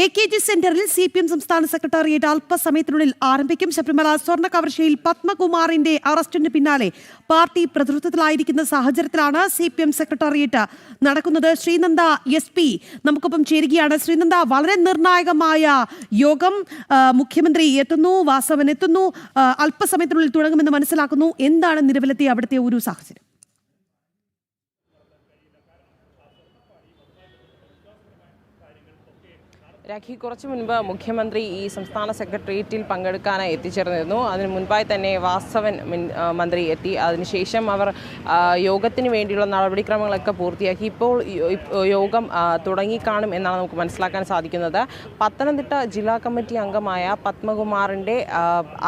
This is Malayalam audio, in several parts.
AKG സെന്ററിൽ CPM സംസ്ഥാന സെക്രട്ടേറിയറ്റ് അല്പസമയത്തിനുള്ളിൽ ആരംഭിക്കും. ശബരിമല സ്വർണ്ണ കവർച്ചയിൽ പത്മകുമാറിന്റെ അറസ്റ്റിന് പിന്നാലെ പാർട്ടി പ്രതിരോധത്തിലായിരിക്കുന്ന സാഹചര്യത്തിലാണ് CPM സെക്രട്ടേറിയറ്റ് നടക്കുന്നത്. ശ്രീനന്ദ SP നമുക്കൊപ്പം ചേരുകയാണ്. ശ്രീനന്ദ, വളരെ നിർണായകമായ യോഗം, മുഖ്യമന്ത്രി എത്തുന്നു, വാസവൻ എത്തുന്നു, അല്പസമയത്തിനുള്ളിൽ തുടങ്ങുമെന്ന് മനസ്സിലാക്കുന്നു. എന്താണ് നിലവിലത്തെ അവിടുത്തെ ഒരു സാഹചര്യം? രാഖി, കുറച്ചു മുൻപ് മുഖ്യമന്ത്രി ഈ സംസ്ഥാന സെക്രട്ടേറിയറ്റിൽ പങ്കെടുക്കാനായി എത്തിച്ചേർന്നിരുന്നു. അതിന് മുൻപായി തന്നെ വാസവൻ മന്ത്രി എത്തി. അതിനുശേഷം അവർ യോഗത്തിന് വേണ്ടിയുള്ള നടപടിക്രമങ്ങളൊക്കെ പൂർത്തിയാക്കി. ഇപ്പോൾ യോഗം തുടങ്ങിക്കാണും എന്നാണ് നമുക്ക് മനസ്സിലാക്കാൻ സാധിക്കുന്നത്. പത്തനംതിട്ട ജില്ലാ കമ്മിറ്റി അംഗമായ പത്മകുമാറിൻ്റെ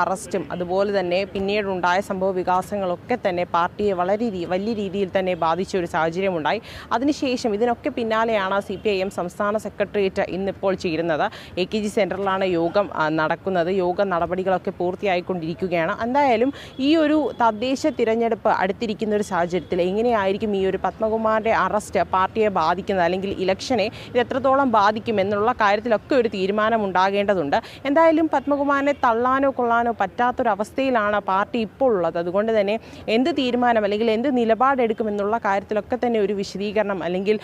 അറസ്റ്റും അതുപോലെ തന്നെ പിന്നീടുണ്ടായ സംഭവ വികാസങ്ങളൊക്കെ തന്നെ പാർട്ടിയെ വളരെ വലിയ രീതിയിൽ തന്നെ ബാധിച്ച ഒരു സാഹചര്യമുണ്ടായി. അതിനുശേഷം ഇതിനൊക്കെ പിന്നാലെയാണ് CPIM സംസ്ഥാന സെക്രട്ടേറിയറ്റ് ഇന്നിപ്പോൾ ചേരുന്നത്. AKG സെന്ററിലാണ് യോഗം നടക്കുന്നത്. യോഗ നടപടികളൊക്കെ പൂർത്തിയായിക്കൊണ്ടിരിക്കുകയാണ്. എന്തായാലും ഈ ഒരു തദ്ദേശ തിരഞ്ഞെടുപ്പ് അടുത്തിരിക്കുന്ന ഒരു സാഹചര്യത്തിൽ എങ്ങനെയായിരിക്കും ഈ ഒരു പത്മകുമാറിൻ്റെ അറസ്റ്റ് പാർട്ടിയെ ബാധിക്കുന്നത്, അല്ലെങ്കിൽ ഇലക്ഷനെ ഇത് എത്രത്തോളം ബാധിക്കും എന്നുള്ള കാര്യത്തിലൊക്കെ ഒരു തീരുമാനം ഉണ്ടാകേണ്ടതുണ്ട്. എന്തായാലും പത്മകുമാറിനെ തള്ളാനോ കൊള്ളാനോ പറ്റാത്തൊരവസ്ഥയിലാണ് പാർട്ടി ഇപ്പോൾ ഉള്ളത്. അതുകൊണ്ട് തന്നെ എന്ത് തീരുമാനം അല്ലെങ്കിൽ എന്ത് നിലപാടെടുക്കുമെന്നുള്ള കാര്യത്തിലൊക്കെ തന്നെ ഒരു വിശദീകരണം അല്ലെങ്കിൽ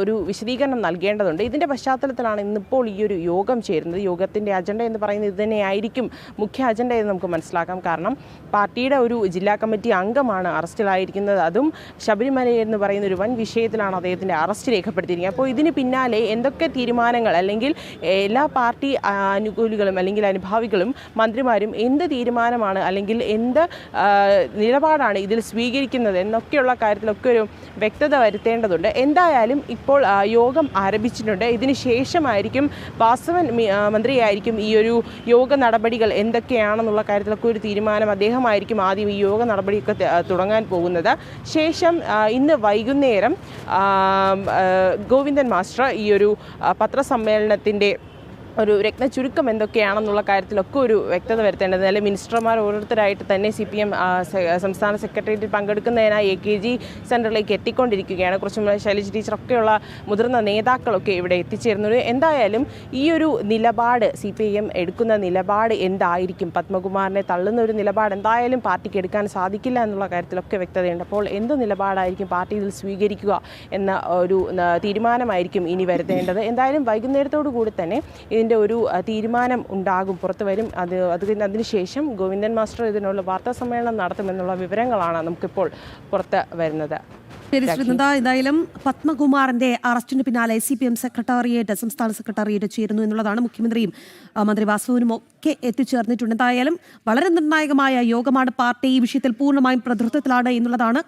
ഒരു വിശദീകരണം നൽകേണ്ടതുണ്ട്. ഇതിൻ്റെ പശ്ചാത്തലത്തിലാണ് ഇന്നിപ്പോൾ ഈ ഒരു യോഗം ചേരുന്നത്. യോഗത്തിൻ്റെ അജണ്ട എന്ന് പറയുന്നത് ഇത് തന്നെയായിരിക്കും മുഖ്യ അജണ്ട എന്ന് നമുക്ക് മനസ്സിലാക്കാം. കാരണം പാർട്ടിയുടെ ഒരു ജില്ലാ കമ്മിറ്റി അംഗമാണ് അറസ്റ്റിലായിരിക്കുന്നത്. അതും ശബരിമല എന്ന് പറയുന്ന ഒരു വൻ വിഷയത്തിലാണ് അദ്ദേഹത്തിൻ്റെ അറസ്റ്റ് രേഖപ്പെടുത്തിയിരിക്കുന്നത്. അപ്പോൾ ഇതിന് പിന്നാലെ എന്തൊക്കെ തീരുമാനങ്ങൾ, അല്ലെങ്കിൽ എല്ലാ പാർട്ടി അനുകൂലികളും അല്ലെങ്കിൽ അനുഭാവികളും മന്ത്രിമാരും എന്ത് തീരുമാനമാണ് അല്ലെങ്കിൽ എന്ത് നിലപാടാണ് ഇതിൽ സ്വീകരിക്കുന്നത് എന്നൊക്കെയുള്ള കാര്യത്തിലൊക്കെ ഒരു വ്യക്തത വരുത്തേണ്ടതുണ്ട്. എന്തായാലും ഇപ്പോൾ യോഗം ആരംഭിച്ചിട്ടുണ്ട്. ഇതിന് ശേഷമായിരിക്കും വാസവൻ മന്ത്രിയായിരിക്കും ഈ ഒരു യോഗ നടപടികൾ എന്തൊക്കെയാണെന്നുള്ള കാര്യത്തിലൊക്കെ ഒരു തീരുമാനം അദ്ദേഹമായിരിക്കും ആദ്യം ഈ യോഗ നടപടിയൊക്കെ തുടങ്ങാൻ പോകുന്നത്. ശേഷം ഇന്ന് വൈകുന്നേരം ഗോവിന്ദൻ മാസ്റ്റർ ഈ ഒരു പത്രസമ്മേളനത്തിൻ്റെ ഒരു രത്ന ചുരുക്കം എന്തൊക്കെയാണെന്നുള്ള കാര്യത്തിലൊക്കെ ഒരു വ്യക്തത വരുത്തേണ്ടത്. അല്ലെങ്കിൽ മിനിസ്റ്റർമാർ ഓരോരുത്തരായിട്ട് തന്നെ CPM സംസ്ഥാന സെക്രട്ടേറിയറ്റിൽ പങ്കെടുക്കുന്നതിനായി AKG സെൻറ്ററിലേക്ക് എത്തിക്കൊണ്ടിരിക്കുകയാണ്. കുറച്ചും ശൈലജ ടീച്ചറൊക്കെയുള്ള മുതിർന്ന നേതാക്കളൊക്കെ ഇവിടെ എത്തിച്ചേരുന്നത്. എന്തായാലും ഈ ഒരു നിലപാട് CPIM എടുക്കുന്ന നിലപാട് എന്തായിരിക്കും, പത്മകുമാറിനെ തള്ളുന്ന ഒരു നിലപാട് എന്തായാലും പാർട്ടിക്ക് എടുക്കാൻ സാധിക്കില്ല എന്നുള്ള കാര്യത്തിലൊക്കെ വ്യക്തതയുണ്ട്. അപ്പോൾ എന്ത് നിലപാടായിരിക്കും പാർട്ടി ഇതിൽ സ്വീകരിക്കുക എന്ന ഒരു തീരുമാനമായിരിക്കും ഇനി വരുത്തേണ്ടത്. എന്തായാലും വൈകുന്നേരത്തോടു കൂടി തന്നെ ഒരു തീരുമാനം ഉണ്ടാകും, പുറത്തു വരും. അതിനുശേഷം ഗോവിന്ദൻ മാസ്റ്റർ ഇതിനുള്ള വാർത്താ സമ്മേളനം നടത്തുമെന്നുള്ള വിവരങ്ങളാണ് നമുക്കിപ്പോൾ പുറത്ത് വരുന്നത്. എന്തായാലും പത്മകുമാറിന്റെ അറസ്റ്റിന് പിന്നാലെ CPM സെക്രട്ടേറിയറ്റ്, സംസ്ഥാന സെക്രട്ടേറിയറ്റ് ചേരുന്നു എന്നുള്ളതാണ്. മുഖ്യമന്ത്രിയും മന്ത്രി വാസവനും ഒക്കെ എത്തിച്ചേർന്നിട്ടുണ്ട്. എന്തായാലും വളരെ നിർണായകമായ യോഗമാണ്. പാർട്ടി ഈ വിഷയത്തിൽ പൂർണ്ണമായും പ്രതിരോധത്തിലാണ് എന്നുള്ളതാണ്.